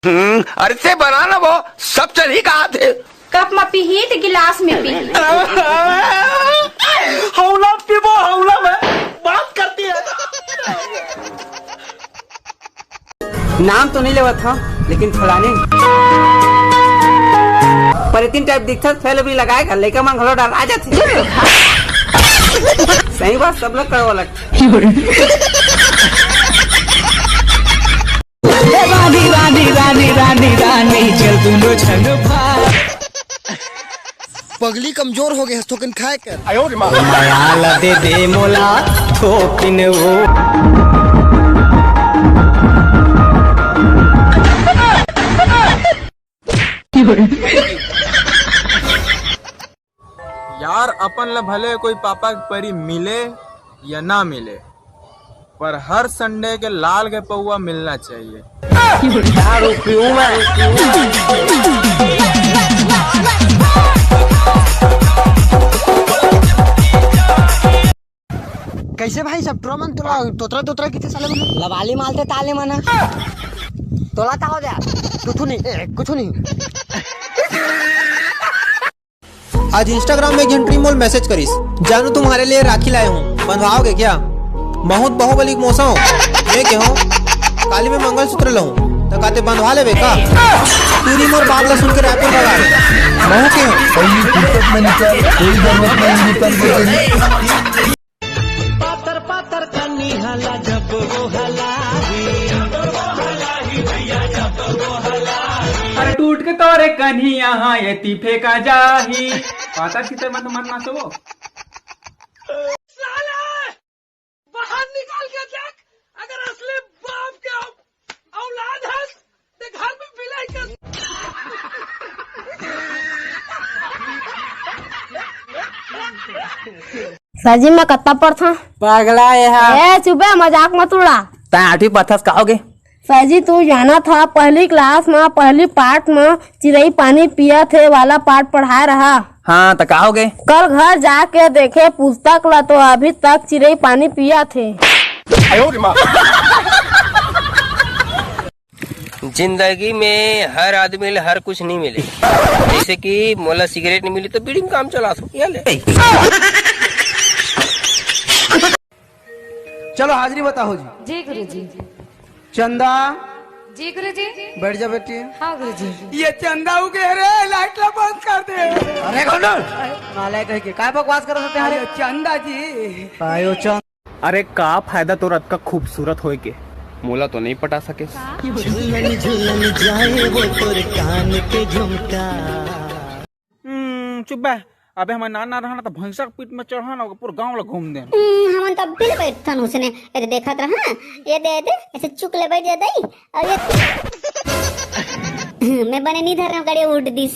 अरे से बनाना वो सब चल ही कहा थे। कप में पी तो गिलास में पी। हौला पीबो हौला में बात करती है। नाम तो नहीं लेवा था लेकिन फलाने परितीन टाइप दिखता फेल भी लगाएगा लेकर मांग हलो डाल आ जाते। सही बात सब लोग करो अलग। रानी रानी रानी रानी रानी चल दूंगो छन पगली कमजोर हो गए थोकन खाए कर। माया दे दे मोला थोकिन वो यार अपन ल भले कोई पापा के परी मिले या ना मिले पर हर संडे के लाल के पौआ मिलना चाहिए। कैसे भाई सब ट्रोमन तोतरा तोतरा कितने साले बने लवाली मालते ताले मना तोला ता हो जा कुछ नहीं। आज इंस्टाग्राम में घंटी मोल मैसेज करीस जानू तुम्हारे लिए राखी लाए हूँ बंधवाओगे क्या। बहुत बाहुबली मौसम मैं के हूँ काली में मंगलसूत्र लहूँ तो कहते बंधवा ले का पूरी मोर बाबला सुन के रायपुर लगा महू के पातर पातर कन्नी हला जब वो हलाही अरे टूट के तोरे कन्ही यहाँ ये तीफे का जाही पाता किते मत मत ना सो बाहर निकाल के देख अगर असली बाप के औलाद है तो घर में बिलाई कर। सजी में कत्ता पर था पागला है चुपे मजाक मत उड़ा। ता आठवीं पथस कहोगे सजी तू जाना था पहली क्लास में पहली पार्ट में चिड़ई पानी पिया थे वाला पार्ट पढ़ा रहा। हाँ तो कहोगे कल घर जाके देखे पुस्तक ला तो अभी तक चिड़ई पानी पिया थे। जिंदगी में हर आदमी ले हर कुछ नहीं मिले। जैसे कि मोला सिगरेट नहीं मिली तो बीड़ी में काम चला सकती है। चलो हाजिरी बताओ जी। जी गुरु जी। चंदा जी गुरु जी। बैठ जा बेटी। हाँ गुरु जी। ये चंदा उगे रे लाइट ला बंद कर दे। अरे कौन नालायक कह के काय बकवास कर सकते हैं। चंदा जी आयो चंद अरे का फायदा तो रत का खूबसूरत होए के मोला तो नहीं पटा सके। झूलन झूलन जाए वो तोर कान के झुमका। चुप बे अबे हमारे नाना रहना तो भैंसा के पीठ में चढ़ाना पूरा गांव ला घूम दे। हम तब बिल बैठन उसने ये देखत रहा ये दे ऐसे चुक ले बैठ जा दई और ये मैं बने नहीं धर रहा गाड़ी उड़ दिस।